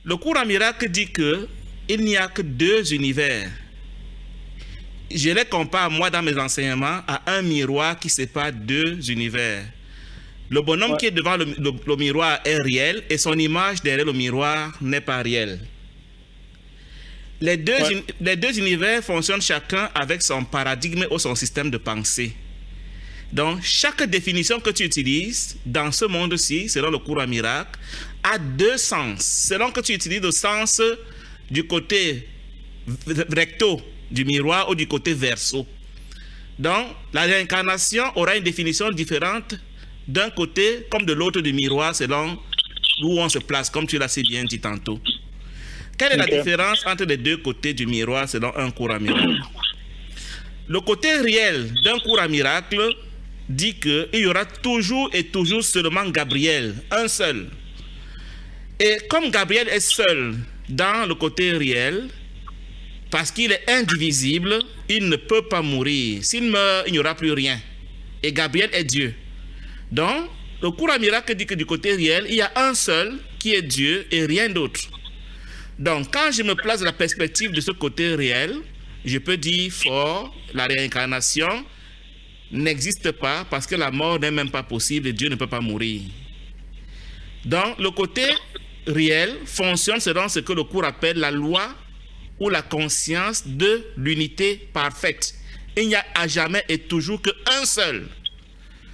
Le cours en miracle dit que il n'y a que deux univers. Je les compare, moi, dans mes enseignements, à un miroir qui sépare deux univers. Le bonhomme qui est devant le miroir est réel et son image derrière le miroir n'est pas réelle. Les deux univers fonctionnent chacun avec son paradigme ou son système de pensée. Donc, chaque définition que tu utilises dans ce monde-ci, selon le cours en miracle, a deux sens. Selon que tu utilises le sens du côté recto du miroir ou du côté verso. Donc, la réincarnation aura une définition différente d'un côté comme de l'autre du miroir selon où on se place, comme tu l'as si bien dit tantôt. Quelle est la différence entre les deux côtés du miroir selon un cours en miracle? Le côté réel d'un cours en miracle dit qu'il y aura toujours et toujours seulement Gabriel, un seul. Et comme Gabriel est seul dans le côté réel, parce qu'il est indivisible, il ne peut pas mourir. S'il meurt, il n'y aura plus rien. Et Gabriel est Dieu. Donc, le cours en miracle dit que du côté réel, il y a un seul qui est Dieu et rien d'autre. Donc, quand je me place dans la perspective de ce côté réel, je peux dire fort, la réincarnation n'existe pas parce que la mort n'est même pas possible et Dieu ne peut pas mourir. Donc, le côté réel fonctionne selon ce que le cours appelle la loi ou la conscience de l'unité parfaite. Il n'y a à jamais et toujours qu'un seul.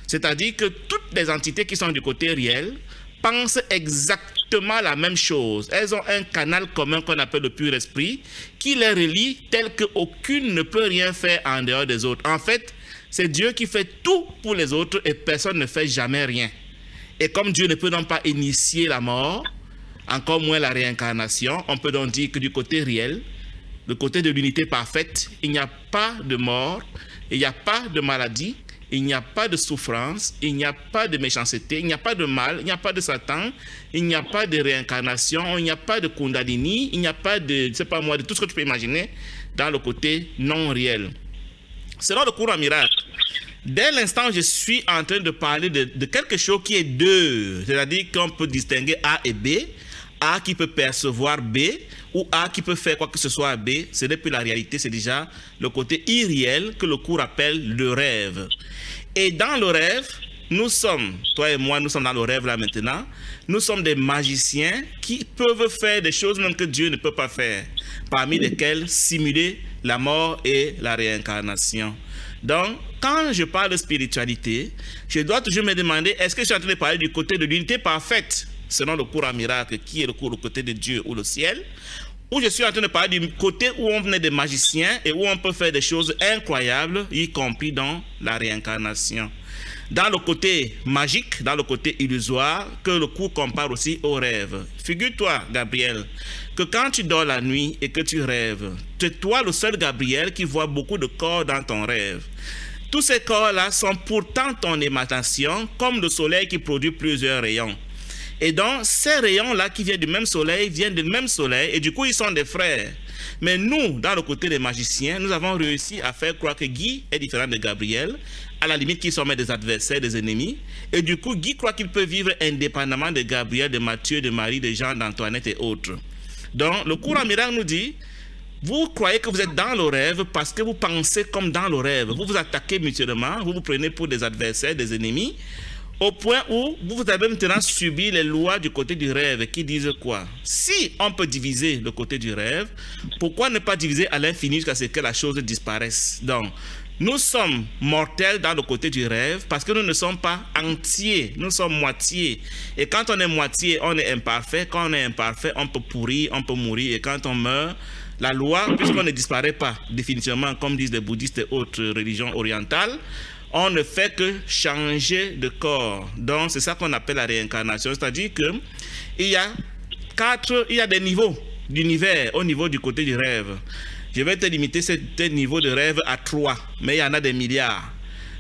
C'est-à-dire que toutes les entités qui sont du côté réel pensent exactement la même chose. Elles ont un canal commun qu'on appelle le pur esprit qui les relie tel qu'aucune ne peut rien faire en dehors des autres. En fait, c'est Dieu qui fait tout pour les autres et personne ne fait jamais rien. Et comme Dieu ne peut donc pas initier la mort, encore moins la réincarnation, on peut donc dire que du côté réel, le côté de l'unité parfaite, il n'y a pas de mort, il n'y a pas de maladie, il n'y a pas de souffrance, il n'y a pas de méchanceté, il n'y a pas de mal, il n'y a pas de Satan, il n'y a pas de réincarnation, il n'y a pas de Kundalini, il n'y a pas de, je sais pas moi, de tout ce que tu peux imaginer dans le côté non réel. Selon le cours en miracle, dès l'instant où je suis en train de parler de quelque chose qui est deux, c'est-à-dire qu'on peut distinguer A et B, A qui peut percevoir B, ou A qui peut faire quoi que ce soit à B, ce n'est plus la réalité, c'est déjà le côté irréel que le cours appelle le rêve. Et dans le rêve, nous sommes, toi et moi, nous sommes dans le rêve là maintenant, nous sommes des magiciens qui peuvent faire des choses même que Dieu ne peut pas faire, parmi lesquelles simuler la mort et la réincarnation. Donc, quand je parle de spiritualité, je dois toujours me demander, est-ce que je suis en train de parler du côté de l'unité parfaite, selon le cours en miracle, qui est le cours du côté de Dieu ou le ciel, ou je suis en train de parler du côté où on venait des magiciens et où on peut faire des choses incroyables, y compris dans la réincarnation. Dans le côté magique, dans le côté illusoire, que le cours compare aussi au rêve. Figure-toi, Gabriel, que quand tu dors la nuit et que tu rêves, c'est toi le seul Gabriel qui voit beaucoup de corps dans ton rêve. Tous ces corps-là sont pourtant ton émanation, comme le soleil qui produit plusieurs rayons. Et donc, ces rayons-là qui viennent du même soleil, viennent du même soleil, et du coup, ils sont des frères. Mais nous, dans le côté des magiciens, nous avons réussi à faire croire que Guy est différent de Gabriel, à la limite qu'ils sont des adversaires, des ennemis. Et du coup, Guy croit qu'il peut vivre indépendamment de Gabriel, de Matthieu, de Marie, de Jean, d'Antoinette et autres. Donc, le cours en miracle nous dit, vous croyez que vous êtes dans le rêve parce que vous pensez comme dans le rêve. Vous vous attaquez mutuellement, vous vous prenez pour des adversaires, des ennemis, au point où vous avez maintenant subi les lois du côté du rêve qui disent quoi? Si on peut diviser le côté du rêve, pourquoi ne pas diviser à l'infini jusqu'à ce que la chose disparaisse? Donc, nous sommes mortels dans le côté du rêve parce que nous ne sommes pas entiers, nous sommes moitié. Et quand on est moitié, on est imparfait. Quand on est imparfait, on peut pourrir, on peut mourir. Et quand on meurt, la loi, puisqu'on ne disparaît pas définitivement, comme disent les bouddhistes et autres religions orientales, on ne fait que changer de corps. Donc, c'est ça qu'on appelle la réincarnation. C'est-à-dire qu'il y a des niveaux d'univers au niveau du côté du rêve. Je vais te limiter ce niveau de rêve à 3, mais il y en a des milliards.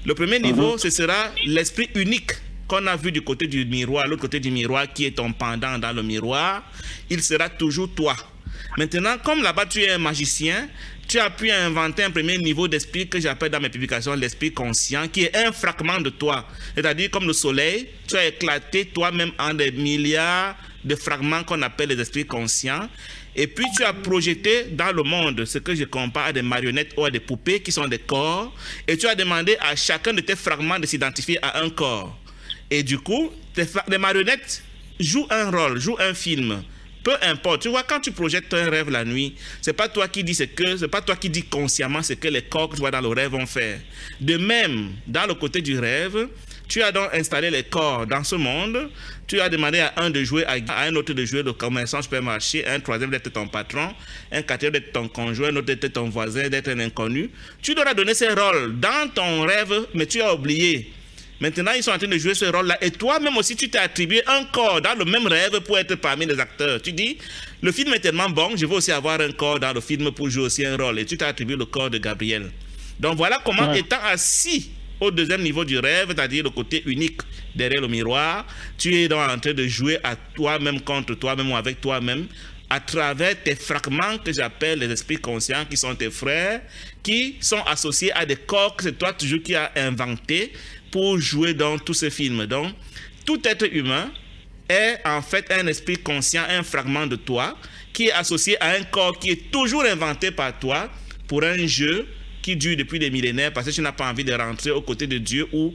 Le premier niveau, ce sera l'esprit unique qu'on a vu du côté du miroir, l'autre côté du miroir qui est ton pendant dans le miroir. Il sera toujours toi. Maintenant, comme là-bas tu es un magicien, tu as pu inventer un premier niveau d'esprit que j'appelle dans mes publications l'esprit conscient, qui est un fragment de toi. C'est-à-dire comme le soleil, tu as éclaté toi-même en des milliards de fragments qu'on appelle les esprits conscients. Et puis tu as projeté dans le monde ce que je compare à des marionnettes ou à des poupées qui sont des corps. Et tu as demandé à chacun de tes fragments de s'identifier à un corps. Et du coup, les marionnettes jouent un rôle, jouent un film. Peu importe, tu vois, quand tu projettes un rêve la nuit, c'est pas toi qui dis c'est pas toi qui dis consciemment ce que les corps que tu vois dans le rêve vont faire. De même, dans le côté du rêve, tu as donc installé les corps dans ce monde, tu as demandé à un de jouer, à un autre de jouer le commerçant supermarché, un troisième d'être ton patron, un quatrième d'être ton conjoint, un autre d'être ton voisin, d'être un inconnu. Tu leur as donné ces rôles dans ton rêve, mais tu as oublié. Maintenant, ils sont en train de jouer ce rôle-là. Et toi-même aussi, tu t'es attribué un corps dans le même rêve pour être parmi les acteurs. Tu dis, le film est tellement bon, je veux aussi avoir un corps dans le film pour jouer aussi un rôle. Et tu t'es attribué le corps de Gabriel. Donc voilà comment, étant assis au deuxième niveau du rêve, c'est-à-dire le côté unique derrière le miroir, tu es donc en train de jouer à toi-même contre toi-même ou avec toi-même à travers tes fragments que j'appelle les esprits conscients, qui sont tes frères, qui sont associés à des corps que c'est toi toujours qui as inventé pour jouer dans tous ces films. Donc, tout être humain est en fait un esprit conscient, un fragment de toi, qui est associé à un corps qui est toujours inventé par toi pour un jeu qui dure depuis des millénaires parce que tu n'as pas envie de rentrer aux côtés de Dieu où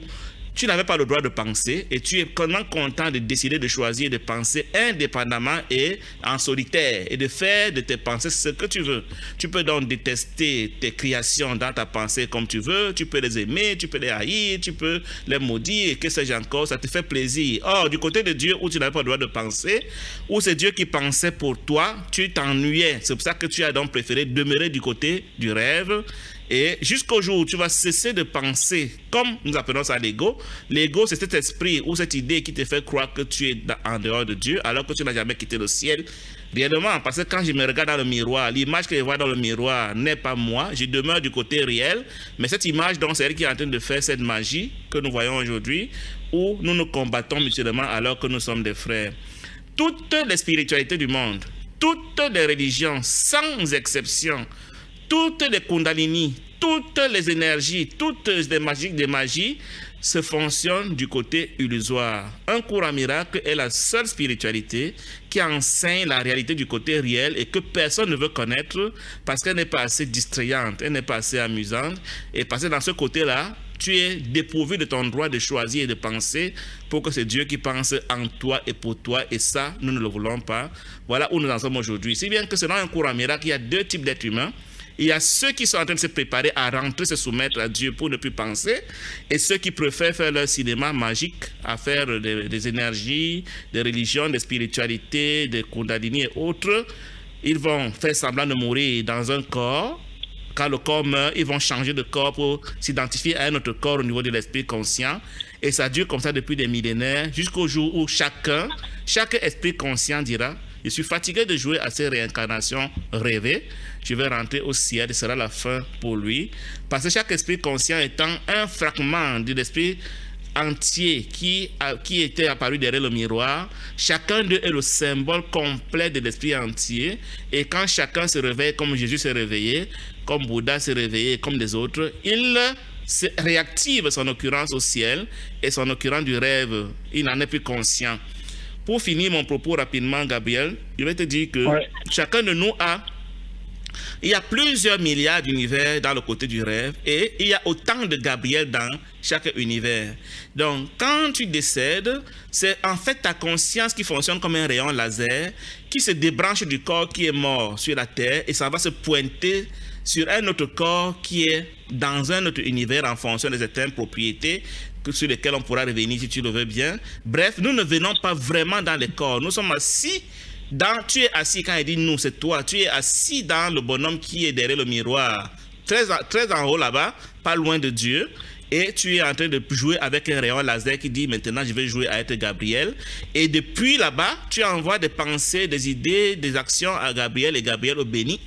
tu n'avais pas le droit de penser et tu es vraiment content de décider de choisir de penser indépendamment et en solitaire et de faire de tes pensées ce que tu veux. Tu peux donc détester tes créations dans ta pensée comme tu veux, tu peux les aimer, tu peux les haïr, tu peux les maudire et que sais-je encore, ça te fait plaisir. Or, du côté de Dieu où tu n'avais pas le droit de penser, où c'est Dieu qui pensait pour toi, tu t'ennuyais. C'est pour ça que tu as donc préféré demeurer du côté du rêve. Et jusqu'au jour où tu vas cesser de penser, comme nous appelons ça l'ego. L'ego, c'est cet esprit ou cette idée qui te fait croire que tu es en dehors de Dieu, alors que tu n'as jamais quitté le ciel. Réellement, parce que quand je me regarde dans le miroir, l'image que je vois dans le miroir n'est pas moi, je demeure du côté réel, mais cette image, donc, c'est elle qui est en train de faire cette magie que nous voyons aujourd'hui, où nous nous combattons mutuellement alors que nous sommes des frères. Toutes les spiritualités du monde, toutes les religions, sans exception, toutes les kundalini, toutes les énergies, toutes les magies se fonctionnent du côté illusoire. Un cours en miracle est la seule spiritualité qui enseigne la réalité du côté réel et que personne ne veut connaître parce qu'elle n'est pas assez distrayante, elle n'est pas assez amusante. Et parce que dans ce côté-là, tu es dépourvu de ton droit de choisir et de penser pour que c'est Dieu qui pense en toi et pour toi. Et ça, nous ne le voulons pas. Voilà où nous en sommes aujourd'hui. Si bien que selon un cours en miracle, il y a deux types d'êtres humains. Il y a ceux qui sont en train de se préparer à rentrer, se soumettre à Dieu pour ne plus penser, et ceux qui préfèrent faire leur cinéma magique, à faire des énergies, des religions, des spiritualités, des kundalini et autres. Ils vont faire semblant de mourir dans un corps. Quand le corps meurt, ils vont changer de corps pour s'identifier à un autre corps au niveau de l'esprit conscient. Et ça dure comme ça depuis des millénaires, jusqu'au jour où chaque esprit conscient dira: je suis fatigué de jouer à ces réincarnations rêvées. Je vais rentrer au ciel, ce sera la fin pour lui. Parce que chaque esprit conscient étant un fragment de l'esprit entier qui était apparu derrière le miroir, chacun d'eux est le symbole complet de l'esprit entier. Et quand chacun se réveille comme Jésus s'est réveillé, comme Bouddha s'est réveillé, comme des autres, il réactive son occurrence au ciel et son occurrence du rêve. Il n'en est plus conscient. Pour finir mon propos rapidement, Gabriel, je vais te dire que chacun de nous il y a plusieurs milliards d'univers dans le côté du rêve et il y a autant de Gabriel dans chaque univers. Donc, quand tu décèdes, c'est en fait ta conscience qui fonctionne comme un rayon laser qui se débranche du corps qui est mort sur la Terre et ça va se pointer sur un autre corps qui est dans un autre univers en fonction de certaines propriétés sur lesquelles on pourra revenir si tu le veux bien. Bref, nous ne venons pas vraiment dans les corps. Nous sommes assis tu es assis, quand il dit nous, c'est toi. Tu es assis dans le bonhomme qui est derrière le miroir, très en haut là-bas, pas loin de Dieu. Et tu es en train de jouer avec un rayon laser qui dit maintenant je vais jouer à être Gabriel. Et depuis là-bas, tu envoies des pensées, des idées, des actions à Gabriel et Gabriel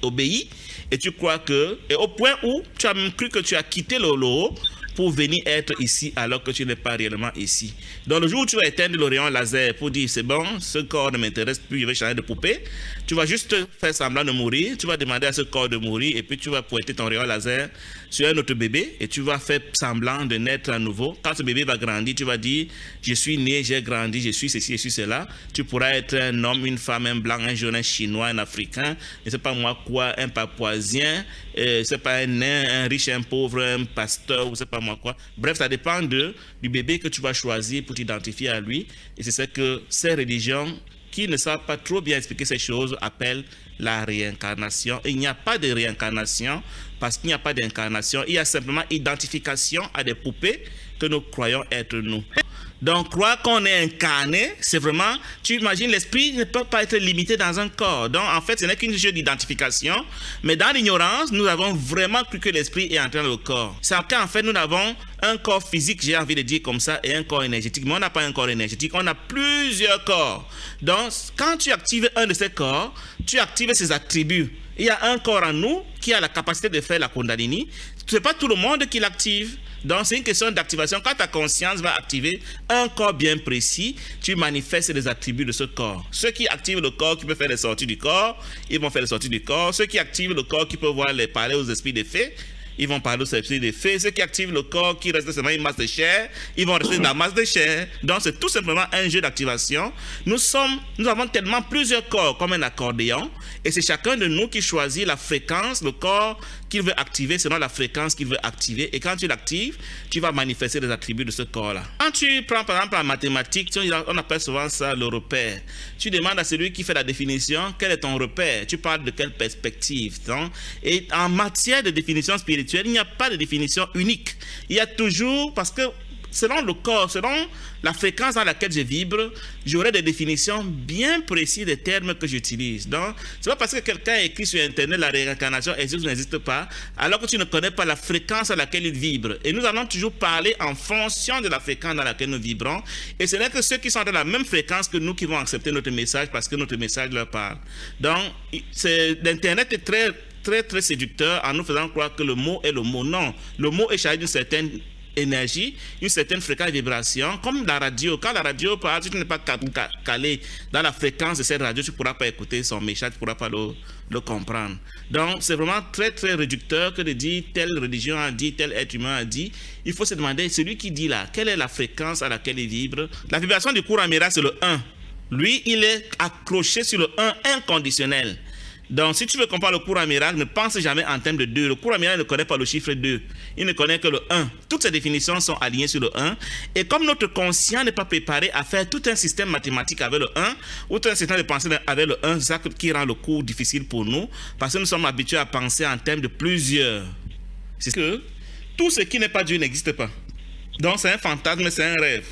obéit. Et tu crois que, et au point où tu as même cru que tu as quitté le haut pour venir être ici alors que tu n'es pas réellement ici. Donc le jour où tu vas éteindre le rayon laser pour dire c'est bon, ce corps ne m'intéresse plus, je vais changer de poupée, tu vas juste faire semblant de mourir, tu vas demander à ce corps de mourir et puis tu vas pointer ton rayon laser sur un autre bébé et tu vas faire semblant de naître à nouveau. Quand ce bébé va grandir, tu vas dire je suis né, j'ai grandi, je suis ceci, je suis cela. Tu pourras être un homme, une femme, un blanc, un jaune, un chinois, un africain, je ne sais pas moi quoi, un papouasien, c'est pas un nain, un riche, un pauvre, un pasteur, ou je ne sais pas moi quoi. Bref, ça dépend du bébé que tu vas choisir pour t'identifier à lui. Et c'est ce que ces religions qui ne savent pas trop bien expliquer ces choses appellent la réincarnation. Et il n'y a pas de réincarnation parce qu'il n'y a pas d'incarnation. Il y a simplement identification à des poupées que nous croyons être nous. Donc, croire qu'on est incarné, c'est vraiment, tu imagines, l'esprit ne peut pas être limité dans un corps. Donc, en fait, ce n'est qu'une jeu d'identification. Mais dans l'ignorance, nous avons vraiment cru que l'esprit est entré dans le corps. C'est qu'en fait, nous avons un corps physique, j'ai envie de dire comme ça, et un corps énergétique. Mais on n'a pas un corps énergétique, on a plusieurs corps. Donc, quand tu actives un de ces corps, tu actives ses attributs. Il y a un corps en nous qui a la capacité de faire la Kundalini. Ce n'est pas tout le monde qui l'active. Donc, c'est une question d'activation. Quand ta conscience va activer un corps bien précis, tu manifestes les attributs de ce corps. Ceux qui activent le corps, qui peuvent faire les sorties du corps, ils vont faire les sorties du corps. Ceux qui activent le corps, qui peuvent parler aux esprits des fées, ils vont parler aux esprits des fées. Ceux qui activent le corps, qui restent seulement une masse de chair, ils vont rester dans la masse de chair. Donc, c'est tout simplement un jeu d'activation. Nous avons tellement plusieurs corps comme un accordéon. Et c'est chacun de nous qui choisit la fréquence, le corps qu'il veut activer selon la fréquence qu'il veut activer. Et quand tu l'actives, tu vas manifester les attributs de ce corps-là. Quand tu prends par exemple la mathématique, on appelle souvent ça le repère. Tu demandes à celui qui fait la définition, quel est ton repère? Tu parles de quelle perspective? Donc, et en matière de définition spirituelle, il n'y a pas de définition unique. Il y a toujours, parce que selon le corps, selon la fréquence dans laquelle je vibre, j'aurai des définitions bien précises des termes que j'utilise. Donc, c'est pas parce que quelqu'un a écrit sur Internet la réincarnation existe ou n'existe pas, alors que tu ne connais pas la fréquence à laquelle il vibre. Et nous allons toujours parler en fonction de la fréquence dans laquelle nous vibrons. Et ce n'est que ceux qui sont dans la même fréquence que nous qui vont accepter notre message parce que notre message leur parle. Donc, l'Internet est très séducteur en nous faisant croire que le mot est le mot. Non, le mot est chargé d'une certaine énergie, une certaine fréquence de vibration, comme la radio. Quand la radio parle, si tu n'es pas calé dans la fréquence de cette radio, tu ne pourras pas écouter son message, tu ne pourras pas le comprendre. Donc, c'est vraiment très réducteur que de dire telle religion a dit, tel être humain a dit. Il faut se demander, celui qui dit là, quelle est la fréquence à laquelle il vibre? La vibration du courant miracle, c'est le 1. Lui, il est accroché sur le 1 inconditionnel. Donc, si tu veux comprendre le courant miracle, ne pense jamais en termes de 2. Le courant miracle ne connaît pas le chiffre 2. Il ne connaît que le 1. Toutes ces définitions sont alignées sur le 1. Et comme notre conscient n'est pas préparé à faire tout un système mathématique avec le 1, ou tout un système de pensée avec le 1, c'est ça qui rend le cours difficile pour nous, parce que nous sommes habitués à penser en termes de plusieurs. C'est que tout ce qui n'est pas Dieu n'existe pas. Donc, c'est un fantasme, c'est un rêve.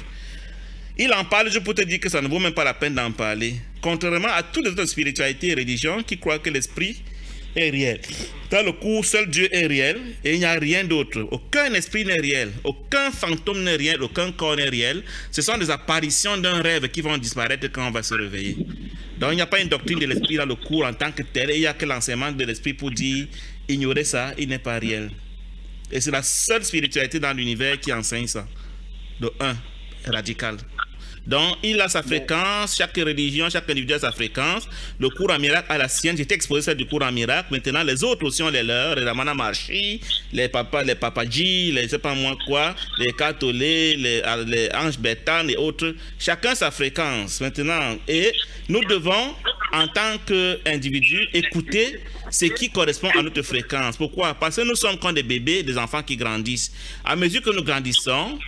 Il en parle, je peux te dire que ça ne vaut même pas la peine d'en parler. Contrairement à toutes les autres spiritualités et religions qui croient que l'esprit est réel. Dans le cours, seul Dieu est réel et il n'y a rien d'autre. Aucun esprit n'est réel, aucun fantôme n'est réel, aucun corps n'est réel. Ce sont des apparitions d'un rêve qui vont disparaître quand on va se réveiller. Donc il n'y a pas une doctrine de l'esprit dans le cours en tant que tel. Il n'y a que l'enseignement de l'esprit pour dire ignorer ça, il n'est pas réel. Et c'est la seule spiritualité dans l'univers qui enseigne ça. De 1, radical. Donc, il a sa fréquence, chaque religion, chaque individu a sa fréquence. Le cours en miracle a la sienne. J'étais exposé celle du cours en miracle. Maintenant, les autres aussi ont les leurs. Les Ramana Maharshi, les Papaji, les je sais pas moi quoi, les Katolés, les Anges Bétan et autres. Chacun sa fréquence maintenant. Et nous devons, en tant qu'individus, écouter ce qui correspond à notre fréquence. Pourquoi? Parce que nous sommes comme des bébés, des enfants qui grandissent. À mesure que nous grandissons,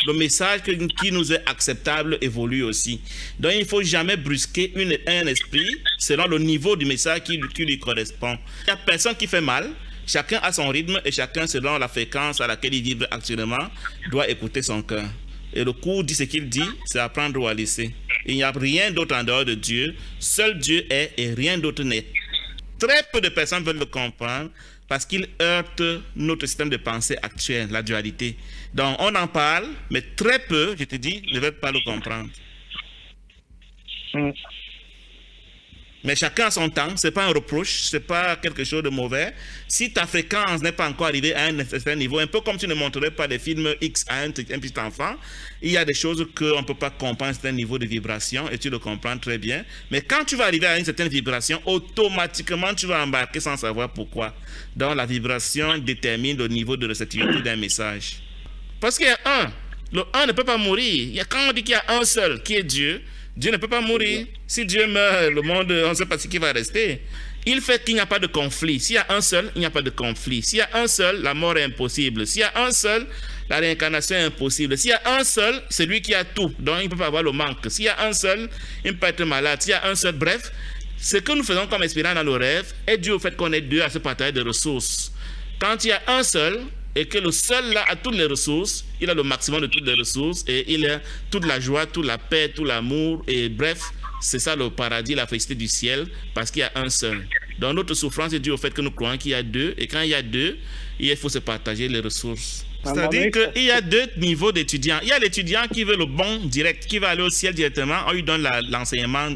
le message qui nous est acceptable évolue aussi. Donc, il ne faut jamais brusquer un esprit selon le niveau du message qui lui correspond. Il n'y a personne qui fait mal. Chacun a son rythme et chacun, selon la fréquence à laquelle il vibre actuellement, doit écouter son cœur. Et le cours dit ce qu'il dit, c'est apprendre ou à laisser. Il n'y a rien d'autre en dehors de Dieu. Seul Dieu est et rien d'autre n'est. Très peu de personnes veulent le comprendre parce qu'il heurte notre système de pensée actuel, la dualité. Donc, on en parle, mais très peu, je te dis, ne veulent pas le comprendre. Mais chacun a son temps, ce n'est pas un reproche, ce n'est pas quelque chose de mauvais. Si ta fréquence n'est pas encore arrivée à un certain niveau, un peu comme tu ne montrerais pas des films X à un petit enfant, il y a des choses qu'on ne peut pas comprendre à un certain niveau de vibration et tu le comprends très bien. Mais quand tu vas arriver à une certaine vibration, automatiquement tu vas embarquer sans savoir pourquoi. Donc la vibration détermine le niveau de réceptivité d'un message. Parce qu'il y a un. Le un ne peut pas mourir. Quand on dit qu'il y a un seul qui est Dieu, Dieu ne peut pas mourir. Si Dieu meurt, le monde, on ne sait pas ce qui va rester. Il fait qu'il n'y a pas de conflit. S'il y a un seul, il n'y a pas de conflit. S'il y a un seul, la mort est impossible. S'il y a un seul, la réincarnation est impossible. S'il y a un seul, c'est lui qui a tout. Donc, il ne peut pas avoir le manque. S'il y a un seul, il ne peut pas être malade. S'il y a un seul, bref, ce que nous faisons comme expérience dans nos rêves est dû au fait qu'on est deux à se partager des ressources. Quand il y a un seul, et que le seul là a toutes les ressources, il a le maximum de toutes les ressources et il a toute la joie, toute la paix, tout l'amour et bref, c'est ça le paradis, la félicité du ciel parce qu'il y a un seul. Donc notre souffrance est due au fait que nous croyons qu'il y a deux et quand il y a deux, il faut se partager les ressources. C'est-à-dire qu'il y a deux niveaux d'étudiants. Il y a l'étudiant qui veut le bon direct, qui va aller au ciel directement, on lui donne l'enseignement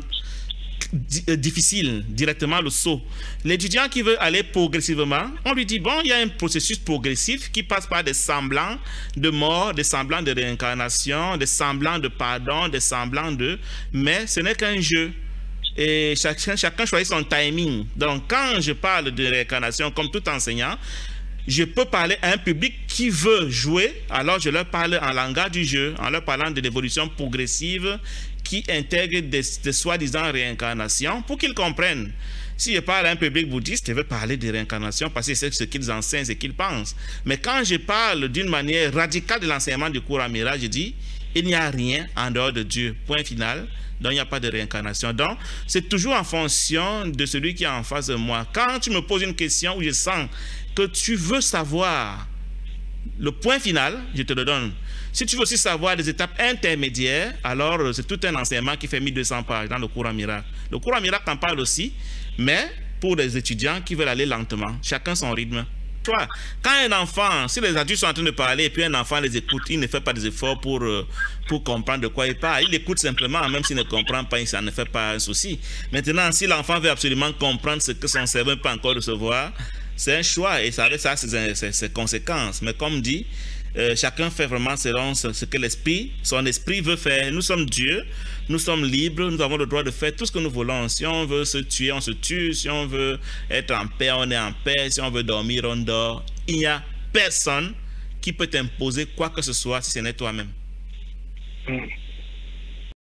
difficile, directement le saut. L'étudiant qui veut aller progressivement, on lui dit, bon, il y a un processus progressif qui passe par des semblants de mort, des semblants de réincarnation, des semblants de pardon, des semblants de... Mais ce n'est qu'un jeu. Et chacun choisit son timing. Donc, quand je parle de réincarnation, comme tout enseignant, je peux parler à un public qui veut jouer, alors je leur parle en langage du jeu, en leur parlant de l'évolution progressive qui intègre des soi-disant réincarnations pour qu'ils comprennent. Si je parle à un public bouddhiste, je vais parler de réincarnation parce que c'est ce qu'ils enseignent, ce qu'ils pensent. Mais quand je parle d'une manière radicale de l'enseignement du cours Amira, je dis, il n'y a rien en dehors de Dieu. Point final. Donc, il n'y a pas de réincarnation. Donc, c'est toujours en fonction de celui qui est en face de moi. Quand tu me poses une question où je sens que tu veux savoir le point final, je te le donne. Si tu veux aussi savoir des étapes intermédiaires, alors c'est tout un enseignement qui fait 1200 pages dans le cours Amira. Le cours Amira t'en parle aussi, mais pour les étudiants qui veulent aller lentement, chacun son rythme. Toi, quand un enfant, si les adultes sont en train de parler et puis un enfant les écoute, il ne fait pas des efforts pour comprendre de quoi il parle. Il écoute simplement, même s'il ne comprend pas, ça ne fait pas un souci. Maintenant, si l'enfant veut absolument comprendre ce que son cerveau ne peut pas encore recevoir, c'est un choix et ça a ses conséquences. Mais comme dit, chacun fait vraiment selon ce que son esprit veut faire. Nous sommes Dieu, nous sommes libres, nous avons le droit de faire tout ce que nous voulons. Si on veut se tuer, on se tue. Si on veut être en paix, on est en paix. Si on veut dormir, on dort. Il n'y a personne qui peut t'imposer quoi que ce soit si ce n'est toi-même.